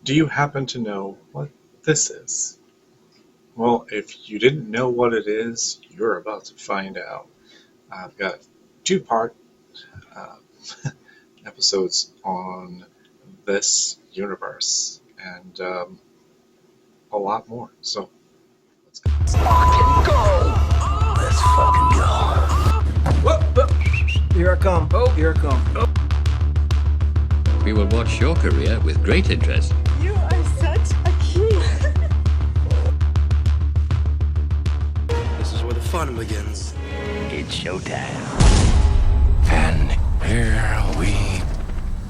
Do you happen to know what this is? Well, if you didn't know what it is, you're about to find out. I've got two-part uh, episodes on this universe and a lot more. So let's go. Fucking go! Let's fucking go. Whoop, whoop. Here I come. Oh, here I come. Oh. We will watch your career with great interest. You are such a cute. This is where the fun begins. It's showtime. And here we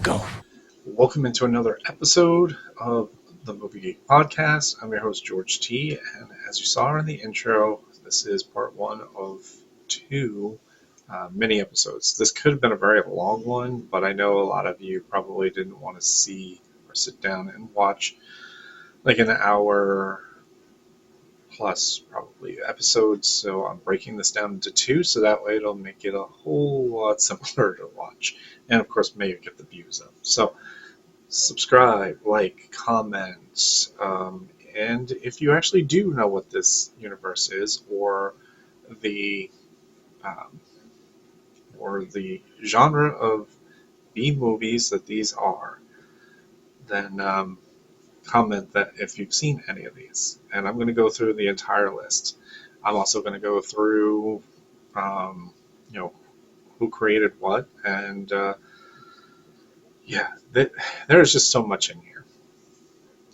go. Welcome into another episode of the Movie Geek Podcast. I'm your host, George T. And as you saw in the intro, this is part one of two mini episodes. This could have been a very long one, but I know a lot of you probably didn't want to see or sit down and watch like an hour plus probably episodes. So I'm breaking this down into two, so that way it'll make it a whole lot simpler to watch. And of course, maybe get the views up. So subscribe, like, comment, and if you actually do know what this universe is, the um, or the genre of B movies that these are, then comment that if you've seen any of these. And I'm going to go through the entire list. I'm also going to go through, um, who created what, and there's just so much in here.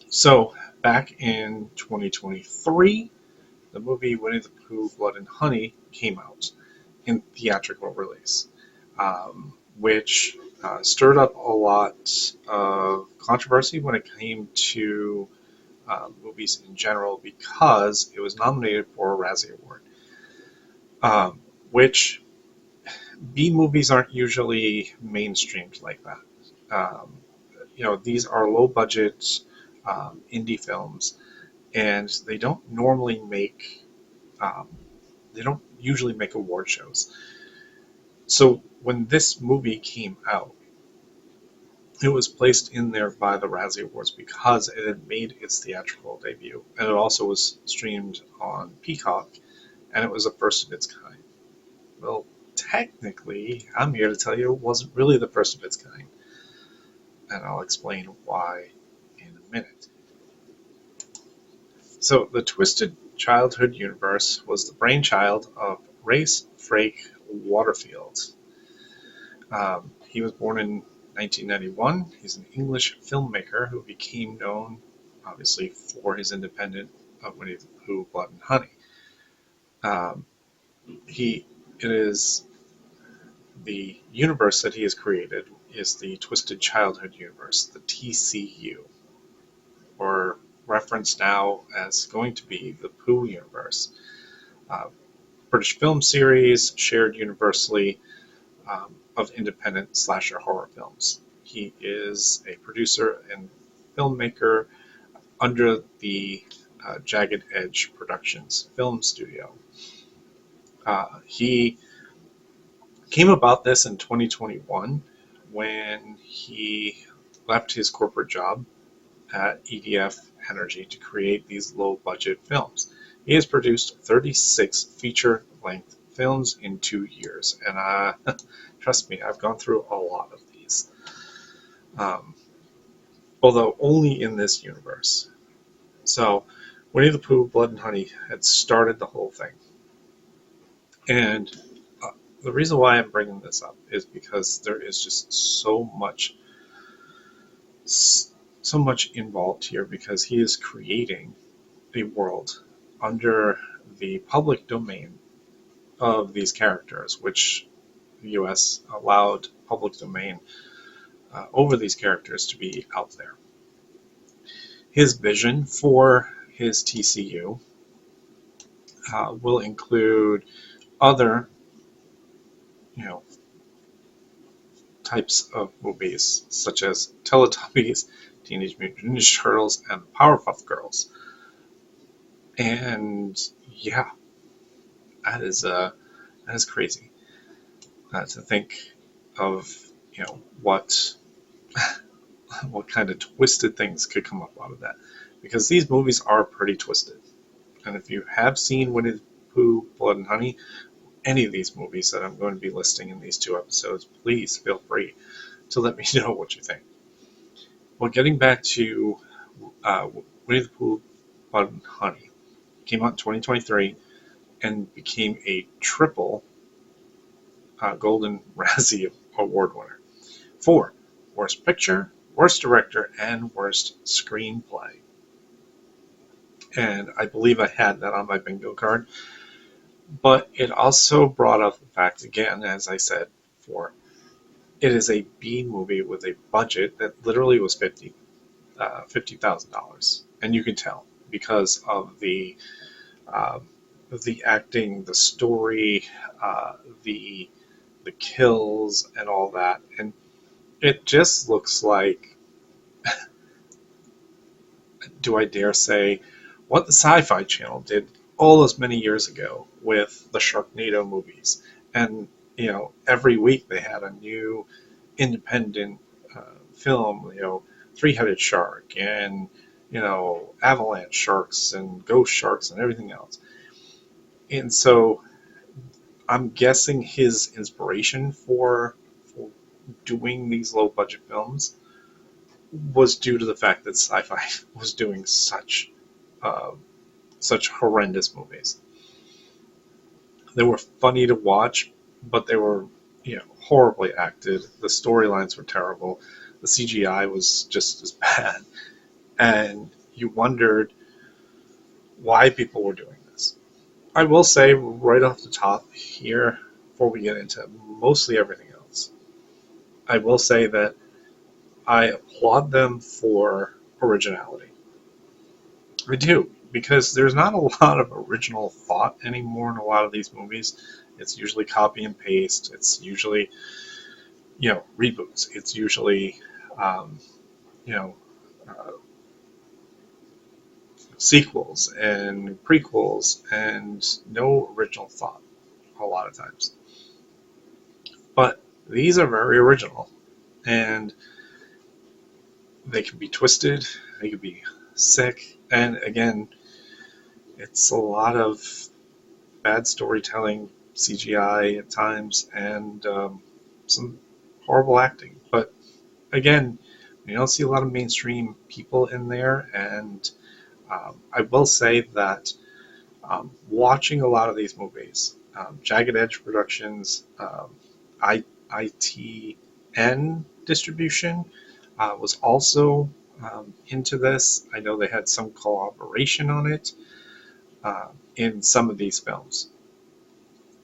So back in 2023, the movie Winnie the Pooh, Blood and Honey came out in theatrical release, which stirred up a lot of controversy when it came to movies in general because it was nominated for a Razzie Award, which B movies aren't usually mainstreamed like that. These are low budget indie films, and they don't normally make they don't usually make award shows. So when this movie came out, it was placed in there by the Razzie Awards because it had made its theatrical debut, and it also was streamed on Peacock, and it was the first of its kind. Well, technically, I'm here to tell you it wasn't really the first of its kind, and I'll explain why in a minute. So the Twisted Childhood universe was the brainchild of Race Frake Waterfield. He was born in 1991. He's an English filmmaker who became known, obviously, for his independent Winnie the Pooh, Blood and Honey. It is the universe that he has created is the Twisted Childhood universe, the TCU, or referenced now as going to be the Pooh universe. British film series shared universally of independent slasher horror films. He is a producer and filmmaker under the Jagged Edge Productions film studio. He came about this in 2021 when he left his corporate job at EDF Energy to create these low-budget films. He has produced 36 feature-length films in 2 years, and trust me, I've gone through a lot of these. Although only in this universe. So, Winnie the Pooh, Blood and Honey had started the whole thing. And the reason why I'm bringing this up is because there is just so much involved here, because he is creating a world under the public domain of these characters, which the US allowed public domain over these characters to be out there. His vision for his TCU will include other, types of movies, such as Teletubbies, Teenage Mutant Ninja Turtles, and Powerpuff Girls. And yeah, that is crazy to think of, what what kind of twisted things could come up out of that. Because these movies are pretty twisted. And if you have seen Winnie the Pooh, Blood and Honey, any of these movies that I'm going to be listing in these 2 episodes, please feel free to let me know what you think. Well, getting back to Winnie the Pooh, Blood and Honey, came out in 2023 and became a triple Golden Razzie Award winner for Worst Picture, Worst Director, and Worst Screenplay. And I believe I had that on my bingo card. But it also brought up the fact, again, as I said before, it is a B movie with a budget that literally was $50,000. And you can tell because of the acting, the story, the kills, and all that. And it just looks like, do I dare say, what the Sci-Fi Channel did all those many years ago with the Sharknado movies. And, every week they had a new independent film, Three-Headed Shark and, avalanche sharks and ghost sharks and everything else. And so I'm guessing his inspiration for doing these low-budget films was due to the fact that Sci-Fi was doing such horrendous movies. They were funny to watch, but they were, horribly acted. The storylines were terrible. The CGI was just as bad. And you wondered why people were doing this. I will say right off the top here, before we get into mostly everything else, I will say that I applaud them for originality. I do, because there's not a lot of original thought anymore in a lot of these movies. It's usually copy and paste. It's usually, reboots. It's usually, sequels and prequels and no original thought a lot of times. But these are very original, and they can be twisted, they can be sick, and again, it's a lot of bad storytelling, CGI at times, and some horrible acting. But again, you don't see a lot of mainstream people in there, and I will say that watching a lot of these movies, Jagged Edge Productions, ITN Distribution was also into this. I know they had some collaboration on it in some of these films,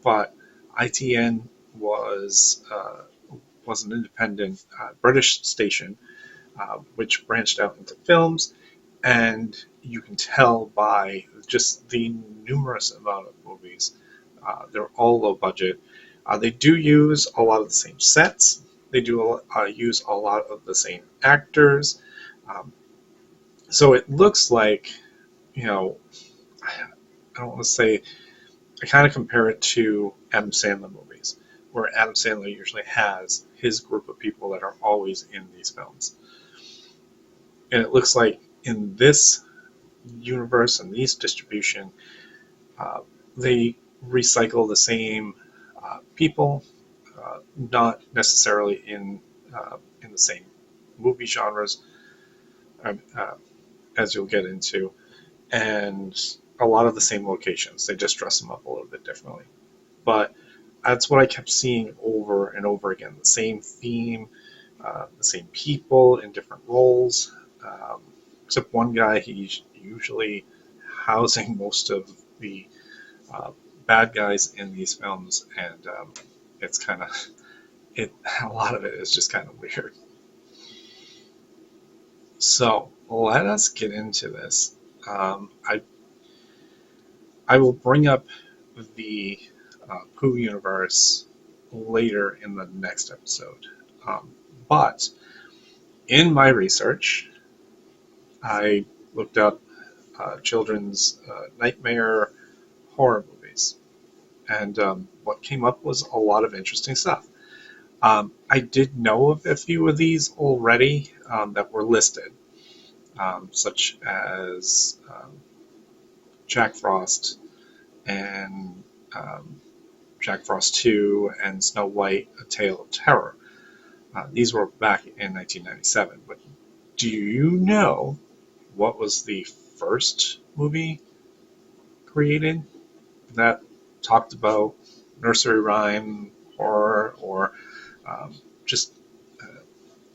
but ITN was an independent British station which branched out into films, and you can tell by just the numerous amount of movies. They're all low budget. They do use a lot of the same sets. They do use a lot of the same actors. So it looks like, I don't want to say, I kind of compare it to Adam Sandler movies, where Adam Sandler usually has his group of people that are always in these films. And it looks like in this universe and these distribution, they recycle the same people, not necessarily in the same movie genres, as you'll get into, and a lot of the same locations. They just dress them up a little bit differently. But that's what I kept seeing over and over again. The same theme, the same people in different roles, except one guy, he's usually housing most of the bad guys in these films, and it's kind of, a lot of it is just kind of weird. So let us get into this. I will bring up the Pooh universe later in the next episode. But in my research, I looked up children's nightmare horror movies. And what came up was a lot of interesting stuff. I did know of a few of these already. that were listed, such as Jack Frost and Jack Frost 2 and Snow White, A Tale of Terror. These were back in 1997. But do you know what was the first movie created that talked about nursery rhyme, horror, or just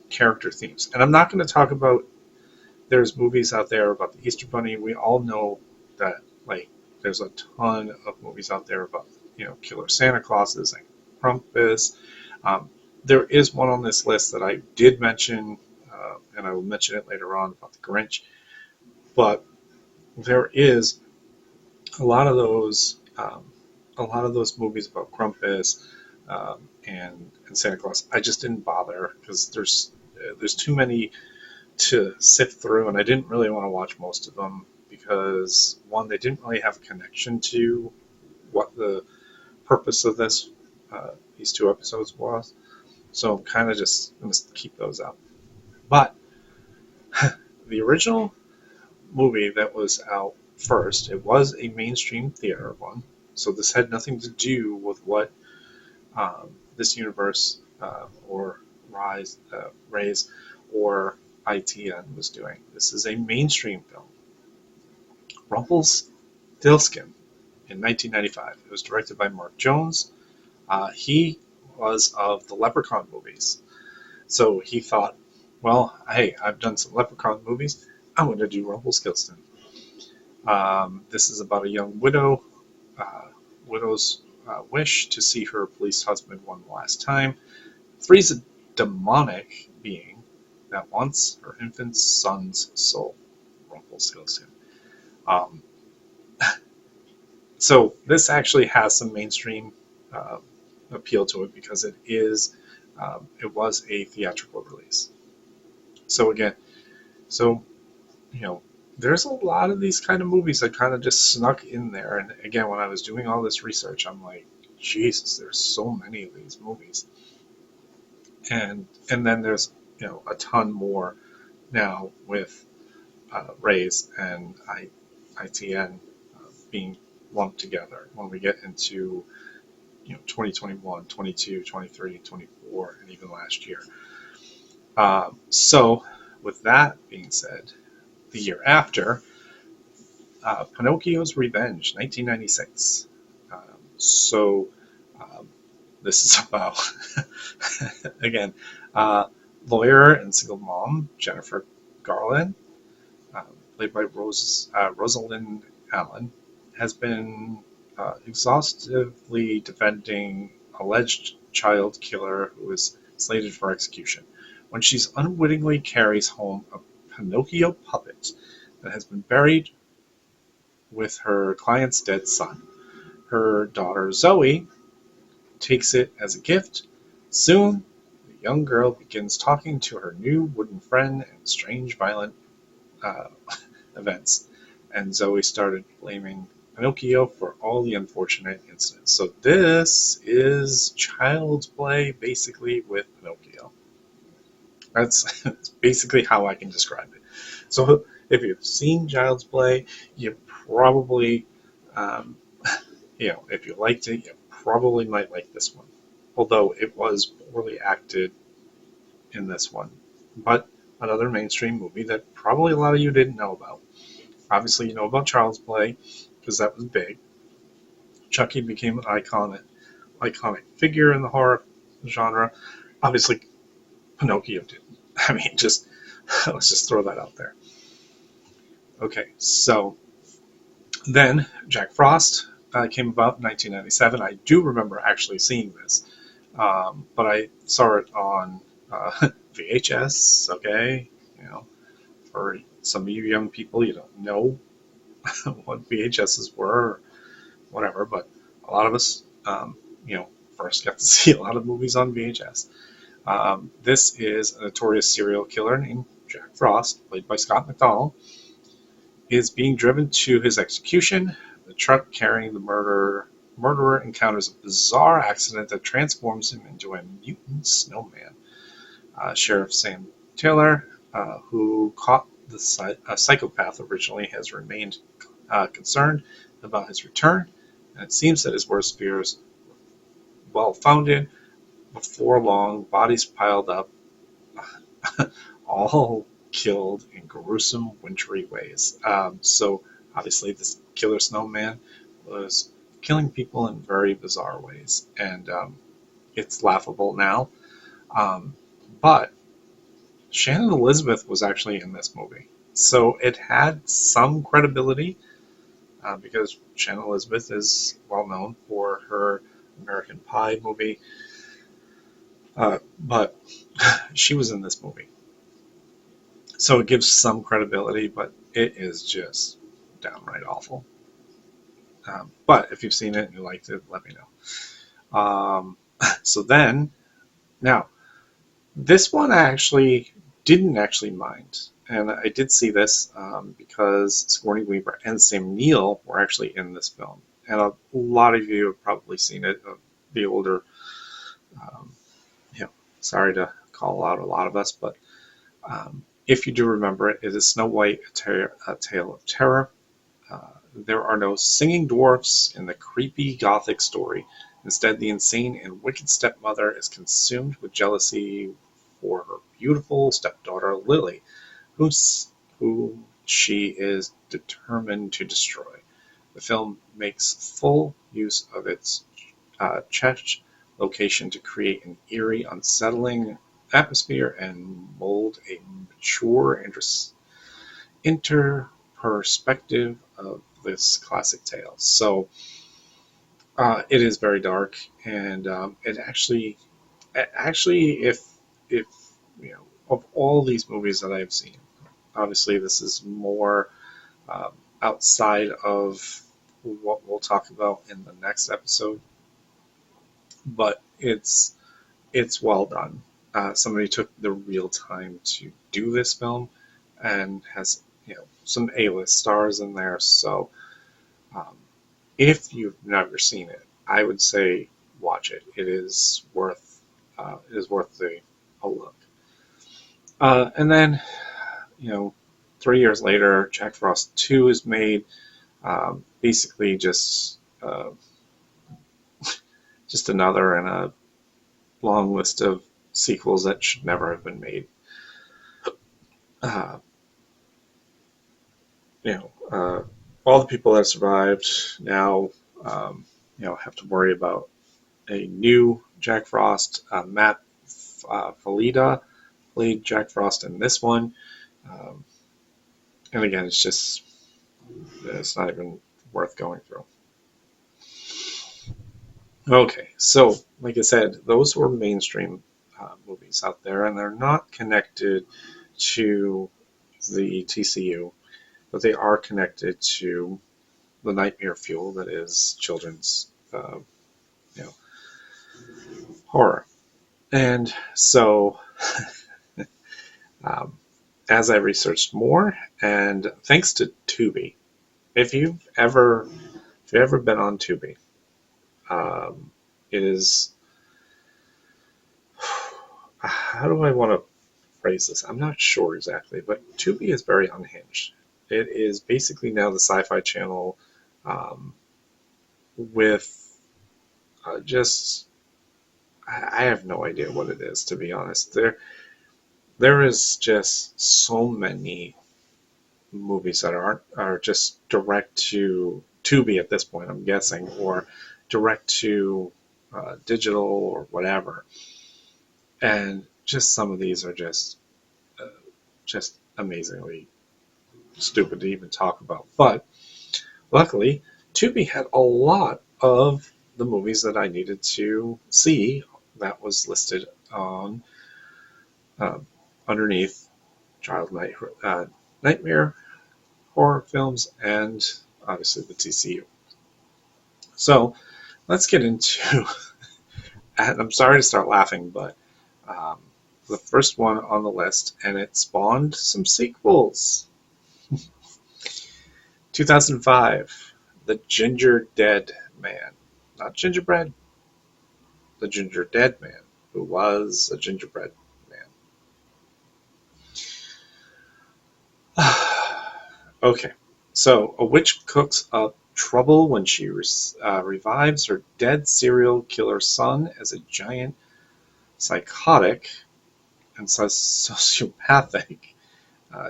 character themes? And I'm not going to talk about, there's movies out there about the Easter Bunny. We all know that, like, there's a ton of movies out there about, killer Santa Clauses and Krampus. There is one on this list that I did mention, and I will mention it later on, about the Grinch. But there is a lot of those movies about Krampus and Santa Claus. I just didn't bother because there's too many to sift through, and I didn't really want to watch most of them because, one, they didn't really have a connection to what the purpose of these two episodes was. So I'm kind of just going to keep those out. But the original movie that was out first, it was a mainstream theater one. So this had nothing to do with what this universe or Rays or ITN was doing. This is a mainstream film. Rumpelstiltskin in 1995. It was directed by Mark Jones. He was of the Leprechaun movies. So he thought, well, hey, I've done some Leprechaun movies. I'm going to do Rumpelstiltskin. This is about a young widow's wish to see her police husband one last time. Three's a demonic being that wants her infant son's soul, Rumpelstiltskin. So this actually has some mainstream appeal to it because it was a theatrical release. So again, there's a lot of these kind of movies that kind of just snuck in there. And again, when I was doing all this research, I'm like, Jesus, there's so many of these movies. And then there's a ton more now with Rays and ITN being lumped together when we get into 2021, 22, 23, 24, and even last year. So with that being said, the year after, Pinocchio's Revenge, 1996. This is about, again, lawyer and single mom Jennifer Garland, played by Rosalind Allen, has been exhaustively defending alleged child killer who is slated for execution when she unwittingly carries home a Pinocchio puppet that has been buried with her client's dead son. Her daughter Zoe takes it as a gift. Soon, the young girl begins talking to her new wooden friend in strange, violent events, and Zoe started blaming Pinocchio for all the unfortunate incidents. So this is child's play, basically, with Pinocchio. That's basically how I can describe it. So if you've seen Child's Play, you probably, if you liked it, you probably might like this one. Although it was poorly acted in this one. But another mainstream movie that probably a lot of you didn't know about. Obviously, you know about Child's Play, because that was big. Chucky became an iconic figure in the horror genre. Obviously, Pinocchio didn't. I mean, let's just throw that out there. Okay, so then Jack Frost came about in 1997. I do remember actually seeing this, but I saw it on VHS. Okay, for some of you young people, you don't know what VHSs were, or whatever. But a lot of us, first got to see a lot of movies on VHS. This is a notorious serial killer named Jack Frost, played by Scott McDonald, is being driven to his execution. The truck carrying the murderer encounters a bizarre accident that transforms him into a mutant snowman. Sheriff Sam Taylor who caught the psychopath originally, has remained concerned about his return, and it seems that his worst fears were well founded. Before long, bodies piled up, all killed in gruesome, wintry ways. So obviously, this killer snowman was killing people in very bizarre ways, and it's laughable now. Um, but Shannon Elizabeth was actually in this movie, so it had some credibility because Shannon Elizabeth is well known for her American Pie movie, but she was in this movie. So it gives some credibility, but it is just downright awful. But if you've seen it and you liked it, let me know. So then, now, this one I actually didn't actually mind. And I did see this because Sigourney Weaver and Sam Neill were actually in this film. And a lot of you have probably seen it, the older, um, sorry to call out a lot of us, but if you do remember it, it is Snow White, a Tale of Terror. There are no singing dwarfs in the creepy gothic story. Instead, the insane and wicked stepmother is consumed with jealousy for her beautiful stepdaughter Lily, whom she is determined to destroy. The film makes full use of its Czech location to create an eerie, unsettling atmosphere and mold a mature interperspective of this classic tale. So it is very dark, and it actually, if of all these movies that I've seen, obviously this is more outside of what we'll talk about in the next episode, but it's well done. Somebody took the real time to do this film, and has some A-list stars in there. So if you've never seen it, I would say watch it. It is worth a look. And then 3 years later, Jack Frost 2 is made. Basically, just another in a long list of sequels that should never have been made. Uh, all the people that survived now, have to worry about a new Jack Frost. Matt Falida played Jack Frost in this one, and again, it's not even worth going through. Okay, so like I said, those were mainstream movies out there, and they're not connected to the TCU, but they are connected to the nightmare fuel that is children's horror. And so as I researched more, and thanks to Tubi, if you've ever been on Tubi, it is, how do I want to phrase this? I'm not sure exactly, but Tubi is very unhinged. It is basically now the Sci-Fi Channel with just, I have no idea what it is, to be honest. There is just so many movies that are just direct to Tubi at this point, I'm guessing, or direct to digital or whatever. And just some of these are just amazingly stupid to even talk about. But luckily, Tubi had a lot of the movies that I needed to see that was listed on underneath Child Nightmare horror films, and obviously the TCU. So let's get into, and I'm sorry to start laughing, but the first one on the list, and it spawned some sequels. 2005, The Ginger Dead Man. Not gingerbread, the Ginger Dead Man, who was a gingerbread man. Okay, so a witch cooks up trouble when she revives her dead serial killer son as a giant psychotic and sociopathic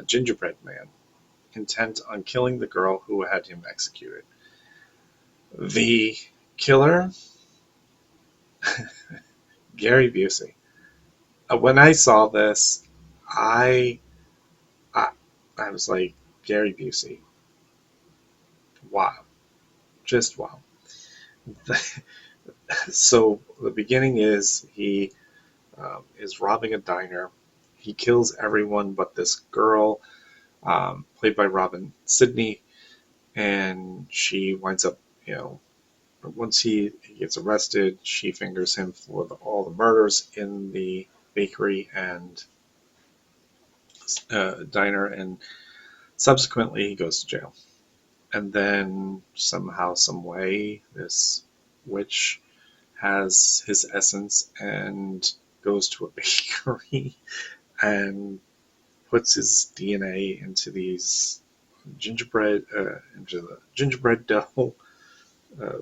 gingerbread man, intent on killing the girl who had him executed. The killer, Gary Busey. When I saw this, I, I I was like, Gary Busey, wow, just wow. So the beginning is he is robbing a diner. He kills everyone but this girl, played by Robin Sidney, and she winds up, once he gets arrested, she fingers him for all the murders in the bakery and diner, and subsequently he goes to jail. And then somehow, some way, this witch has his essence and goes to a bakery and puts his DNA into these into the gingerbread dough, uh,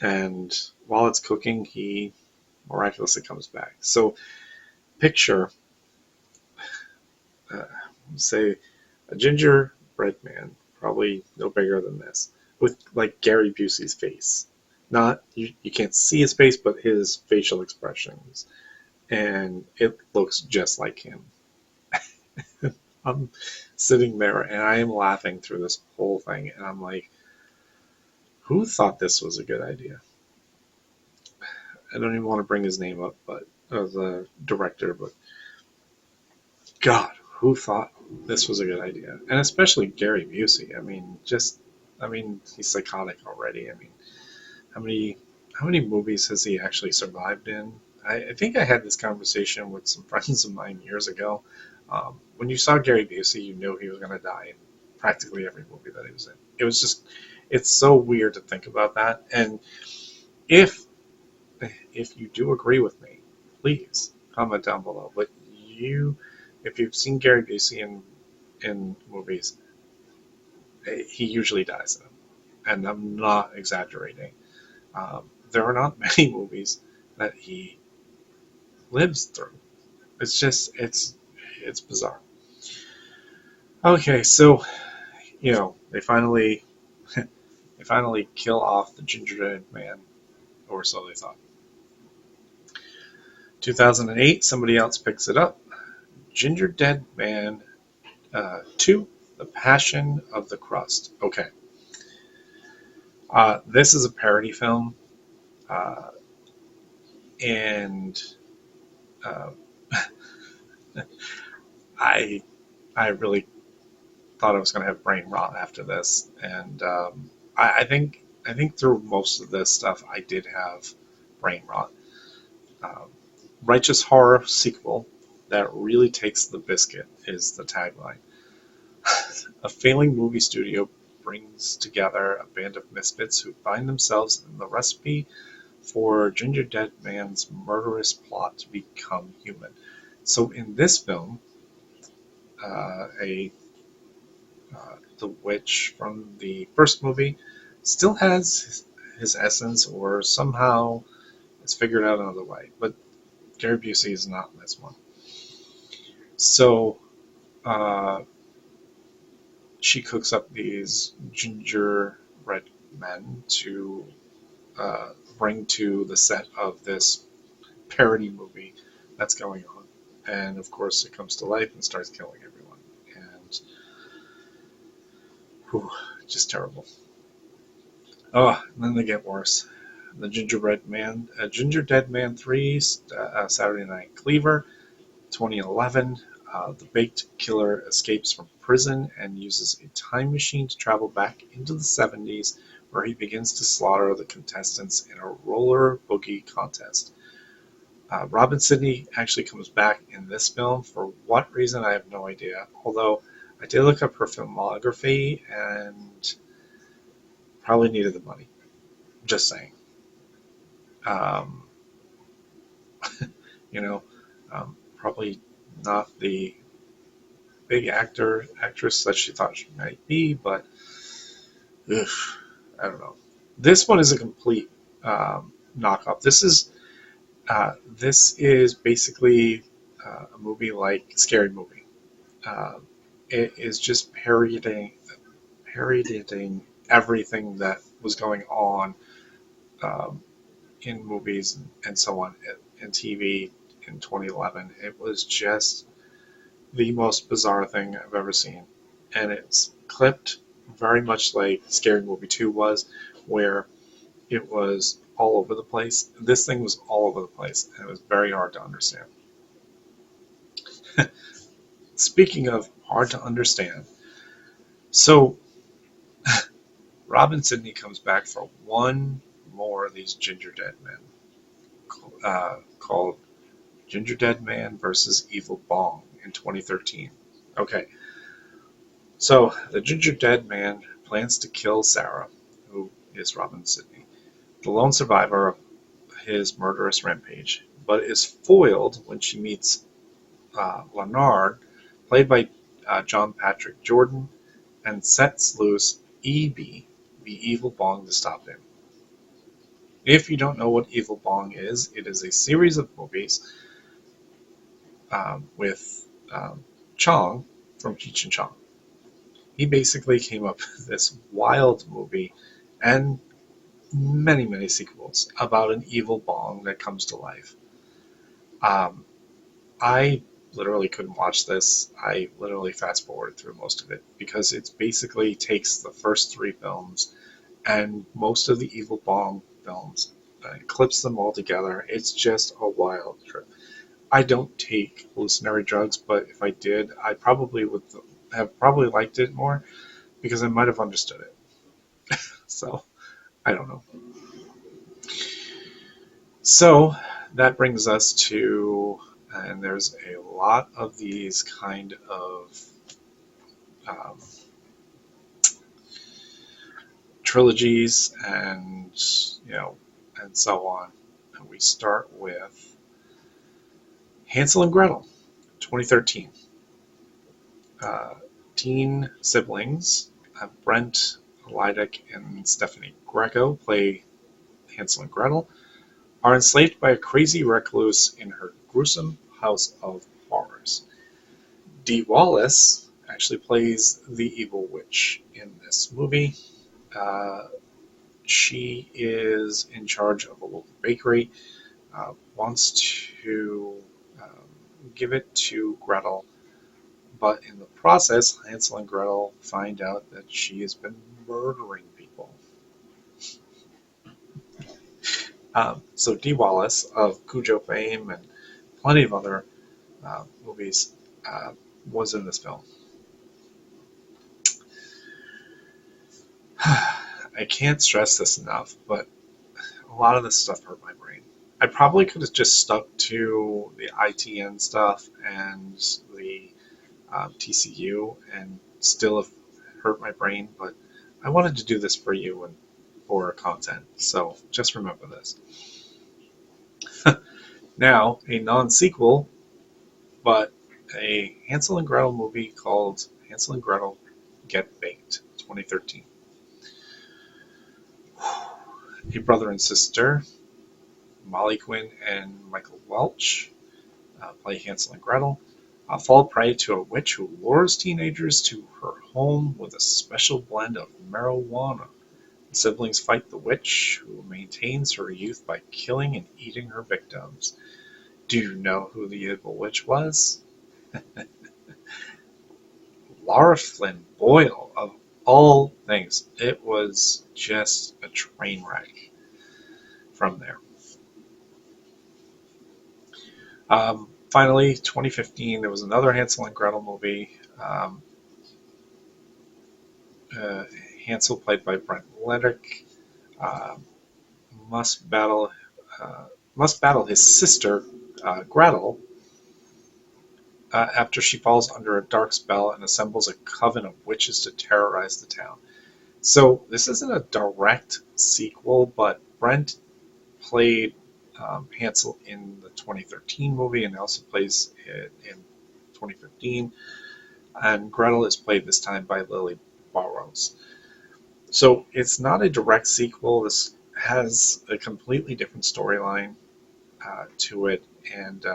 and while it's cooking, he miraculously comes back. So picture, uh, say, a gingerbread man, probably no bigger than this, with like Gary Busey's face. Not you can't see his face, but his facial expressions, and it looks just like him. I'm sitting there and I am laughing through this whole thing, and I'm like, who thought this was a good idea? I don't even want to bring his name up, but the director, but God, who thought this was a good idea? And especially Gary Busey. I mean, he's psychotic already. I mean, how many how many movies has he actually survived in? I think I had this conversation with some friends of mine years ago. When you saw Gary Busey, you knew he was going to die in practically every movie that he was in. It was just, it's so weird to think about that. And if if you do agree with me, please comment down below. But if you've seen Gary Busey in movies, he usually dies in them, and I'm not exaggerating. There are not many movies that he lives through. It's just it's bizarre. Okay, so they finally kill off the gingerbread man, or so they thought. 2008, somebody else picks it up. Gingerbread Man 2, The Passion of the Crust. Okay. This is a parody film, uh, and uh, I I really thought I was going to have brain rot after this, and I think through most of this stuff I did have brain rot. Um, Righteous horror sequel that really takes the biscuit is the tagline. A failing movie studio brings together a band of misfits who find themselves in the recipe for Gingerbread Man's murderous plot to become human. So in this film, a the witch from the first movie still has his essence, or somehow it's figured out another way. But Gary Busey is not in this one. So uh, she cooks up these gingerbread men to bring to the set of this parody movie that's going on. And of course, it comes to life and starts killing everyone. And whew, just terrible. Oh, and then they get worse. The Gingerbread Man, Gingerbread Man 3, Saturday Night Cleaver, 2011. The baked killer escapes from prison and uses a time machine to travel back into the 70s, where he begins to slaughter the contestants in a roller boogie contest. Robin Sidney actually comes back in this film. For what reason, I have no idea. Although I did look up her filmography and probably needed the money. Just saying. Um, you know, probably not the big actress that she thought she might be, but ugh, I don't know. This one is a complete knockoff. This is basically a movie like Scary Movie. Uh, it is just parodying everything that was going on um, in movies and so on and TV in 2011. It was just the most bizarre thing I've ever seen, and it's clipped very much like Scary Movie 2 was, where it was all over the place. This thing was all over the place, and it was very hard to understand. Speaking of hard to understand, so Robin Sidney comes back for one more of these Ginger Dead Men, called Ginger Dead Man versus Evil Bong in 2013. Okay, so the Ginger Dead Man plans to kill Sarah, who is Robin Sidney, the lone survivor of his murderous rampage, but is foiled when she meets Leonard, played by John Patrick Jordan, and sets loose E.B., the Evil Bong, to stop him. If you don't know what Evil Bong is, it is a series of movies with Chong from Cheech and Chong. He basically came up with this wild movie and many, many sequels about an evil bong that comes to life. I literally couldn't watch this. I literally fast forwarded through most of it because it basically takes the first three films and most of the Evil Bong films and clips them all together. It's just a wild trip. I don't take hallucinatory drugs, but if I did, I probably would have probably liked it more because I might have understood it. So, I don't know. So, that brings us to, and there's a lot of these kind of um, trilogies and, and so on. And we start with Hansel and Gretel, 2013. Teen siblings, Brent Lydic and Stephanie Greco, play Hansel and Gretel, are enslaved by a crazy recluse in her gruesome house of horrors. Dee Wallace actually plays the evil witch in this movie. Uh, she is in charge of a local bakery, wants to give it to Gretel, but in the process, Hansel and Gretel find out that she has been murdering people. So Dee Wallace of Cujo fame and plenty of other movies was in this film. I can't stress this enough, but a lot of this stuff hurt my brain. I probably could have just stuck to the ITN stuff and the TCU and still have hurt my brain, but I wanted to do this for you and for content, so just remember this. Now, a non-sequel, but a Hansel and Gretel movie called Hansel and Gretel Get Baked, 2013. A brother and sister, Molly Quinn and Michael Welch, play Hansel and Gretel, fall prey to a witch who lures teenagers to her home with a special blend of marijuana. The siblings fight the witch, who maintains her youth by killing and eating her victims. Do you know who the evil witch was? Laura Flynn Boyle, of all things. It was just a train wreck from there. Finally, 2015, there was another Hansel and Gretel movie. Hansel, played by Brent Lydic, must battle his sister Gretel after she falls under a dark spell and assembles a coven of witches to terrorize the town. So this isn't a direct sequel, but Brent played Hansel in the 2013 movie and also plays it in 2015. and Gretel is played this time by Lily Barros. So it's not a direct sequel. This has a completely different storyline to it, and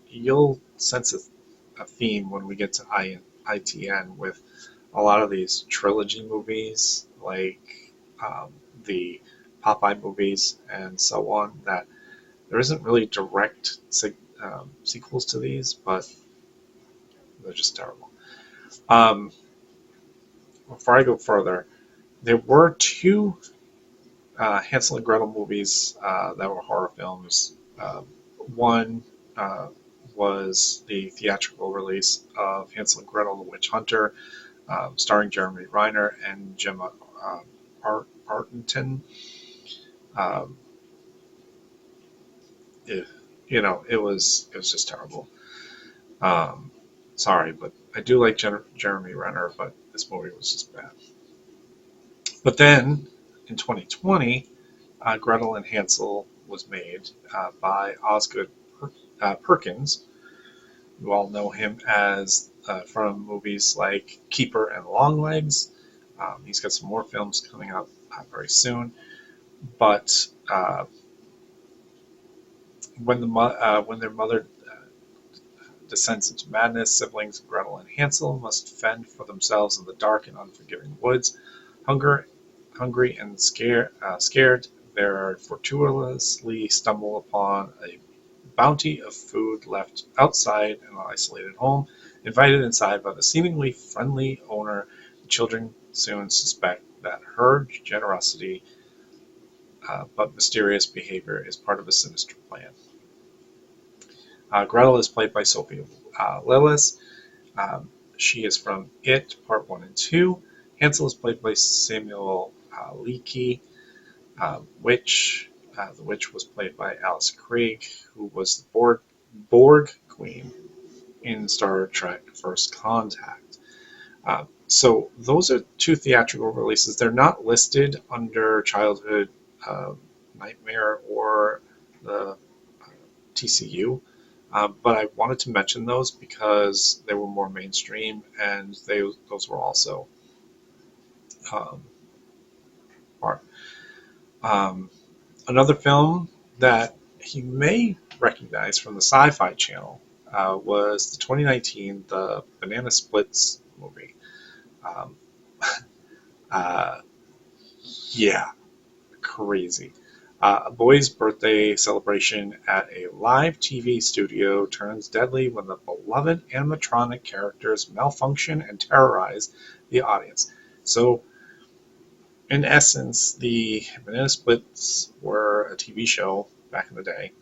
you'll sense a theme when we get to ITN with a lot of these trilogy movies, like the Popeye movies and so on, that there isn't really direct sequels to these, but they're just terrible. Um, Before I go further, there were two Hansel and Gretel movies that were horror films. One was the theatrical release of Hansel and Gretel: The Witch Hunter, starring Jeremy Renner and Gemma Arterton. Um, it, it was just terrible. Um, Sorry, but I do like Jeremy Renner, but this movie was just bad. But then in 2020, Gretel and Hansel was made by Osgood Perkins. You all know him as from movies like Keeper and Longlegs. He's got some more films coming up very soon. But when their mother descends into madness, siblings Gretel and Hansel must fend for themselves in the dark and unforgiving woods. Hungry and scared, they fortuitously stumble upon a bounty of food left outside an isolated home. Invited inside by the seemingly friendly owner, the children soon suspect that her generosity but mysterious behavior is part of a sinister plan. Gretel is played by Sophie Lillis. She is from It, Part 1 and 2. Hansel is played by Samuel Leakey. The witch was played by Alice Craig, who was the Borg Queen in Star Trek First Contact. So those are two theatrical releases. They're not listed under Childhood Nightmare or the TCU. But I wanted to mention those because they were more mainstream, and those were also part. Another film that you may recognize from the Sci-Fi Channel was the 2019 The Banana Splits movie. Um, uh, yeah, crazy. A boy's birthday celebration at a live TV studio turns deadly when the beloved animatronic characters malfunction and terrorize the audience. So, in essence, the Banana Splits were a TV show back in the day,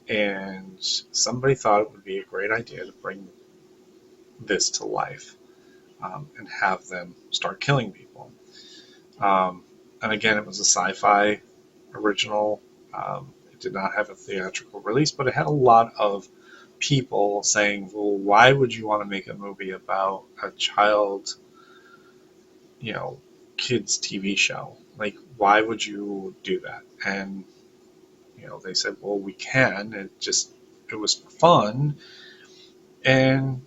and somebody thought it would be a great idea to bring this to life and have them start killing people. And again, it was a sci-fi original. It did not have a theatrical release, but it had a lot of people saying, well, why would you want to make a movie about a child, kids TV show? Like, why would you do that? And, they said, well, we can. It was fun. And,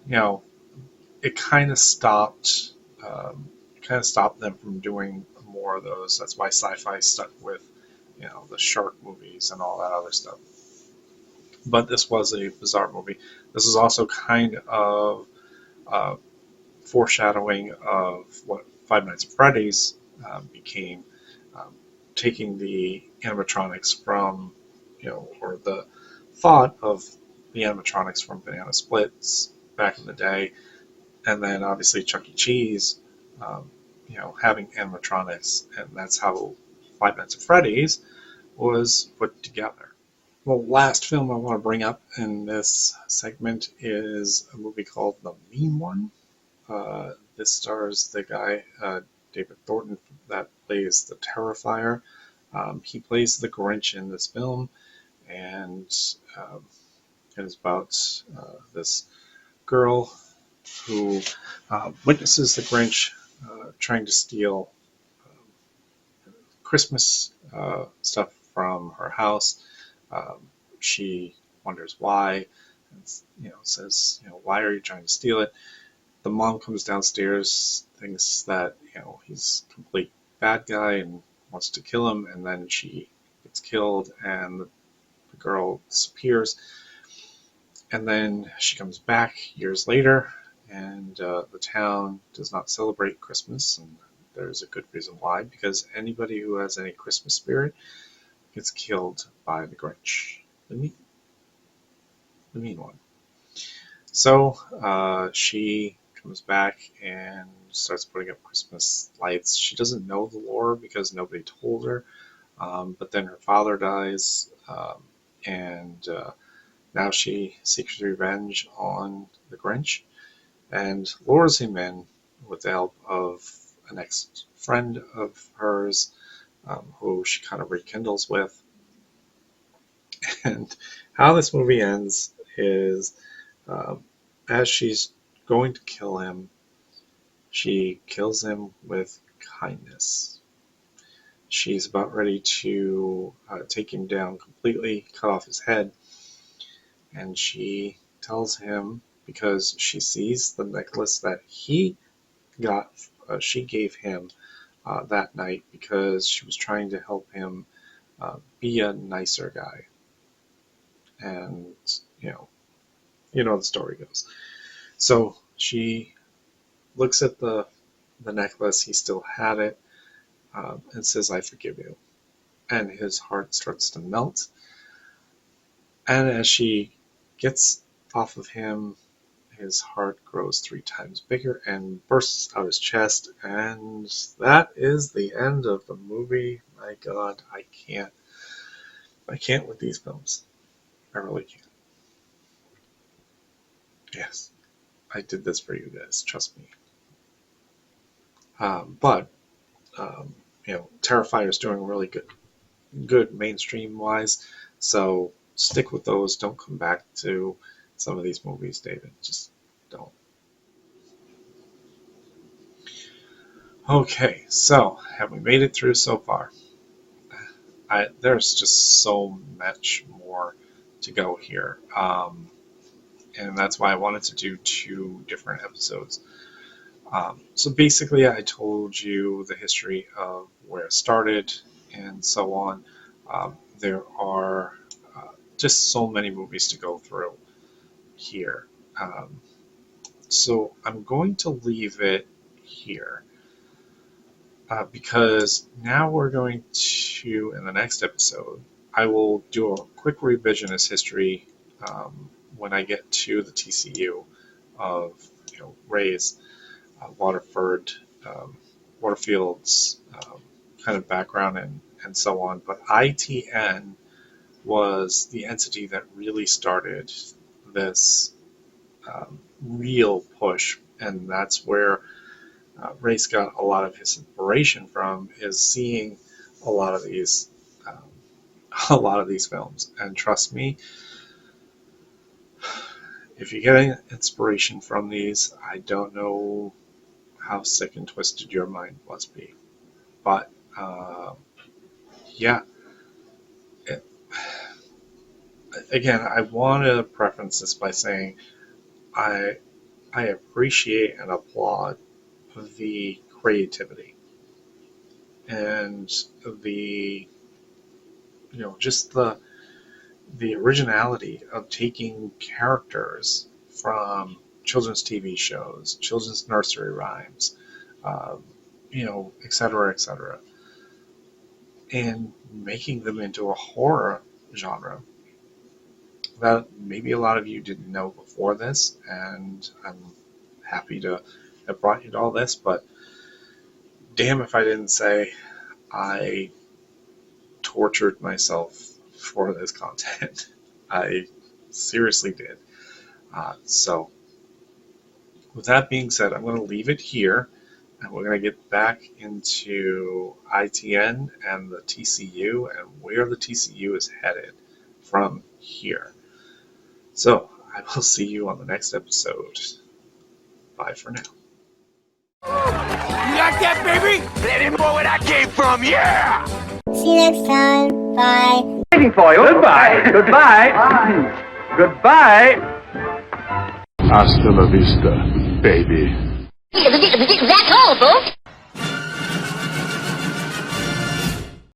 it kind of stopped, them from doing more of those. That's why sci-fi stuck with, the shark movies and all that other stuff. But this was a bizarre movie. This is also kind of foreshadowing of what Five Nights at Freddy's became, um, taking the animatronics from, or the thought of the animatronics from Banana Splits back in the day, and then obviously Chuck E. Cheese, having animatronics, and that's how Five Nights at Freddy's was put together. Well, last film I want to bring up in this segment is a movie called The Mean One. This stars the guy, David Thornton, that plays the Terrifier. He plays the Grinch in this film, and it is about this girl who witnesses the Grinch trying to steal Christmas stuff from her house. She wonders why, and says, why are you trying to steal it? the mom comes downstairs, thinks that, he's a complete bad guy and wants to kill him, and then she gets killed and the girl disappears. And then she comes back years later, and the town does not celebrate Christmas, and there's a good reason why, because anybody who has any Christmas spirit gets killed by the Grinch, the mean one. So she comes back and starts putting up Christmas lights. She doesn't know the lore because nobody told her, but then her father dies, and now she seeks revenge on the Grinch and lures him in with the help of an ex-friend of hers, who she kind of rekindles with. And how this movie ends is, as she's going to kill him, she kills him with kindness. She's about ready to take him down completely, cut off his head, and she tells him, because she sees the necklace that she gave him that night, because she was trying to help him be a nicer guy. And the story goes. So she looks at the necklace. He still had it, and says, "I forgive you." And his heart starts to melt. And as she gets off of him, his heart grows 3 times bigger and bursts out his chest. And that is the end of the movie. My God, I can't with these films. I really can't. Yes, I did this for you guys. Trust me. But Terrifier's doing really good mainstream wise. So stick with those. Don't come back to some of these movies, David. Just don't. Okay, so have we made it through so far? There's just so much more to go here. And that's why I wanted to do 2 different episodes. So basically, I told you the history of where it started and so on. There are just so many movies to go through here. So I'm going to leave it here, because now we're going to, in the next episode, I will do a quick revisionist history when I get to the TCU of Ray's Waterfield's kind of background and so on. But ITN was the entity that really started this real push, and that's where Ray's got a lot of his inspiration from, is seeing a lot of these films. And trust me, if you get inspiration from these, I don't know how sick and twisted your mind must be. But again, I want to preface this by saying I appreciate and applaud the creativity and the just the originality of taking characters from children's TV shows, children's nursery rhymes, et cetera, and making them into a horror genre that maybe a lot of you didn't know before this, and I'm happy to have brought you to all this, but damn if I didn't say I tortured myself for this content. I seriously did. So with that being said, I'm going to leave it here, and we're going to get back into ITN and the TCU and where the TCU is headed from here. So I will see you on the next episode. Bye for now. You like that, baby? Let him know where I came from, yeah! See you next time. Bye. Waiting for you. Goodbye. Goodbye. Goodbye. Hasta la vista, baby. That's all, folks.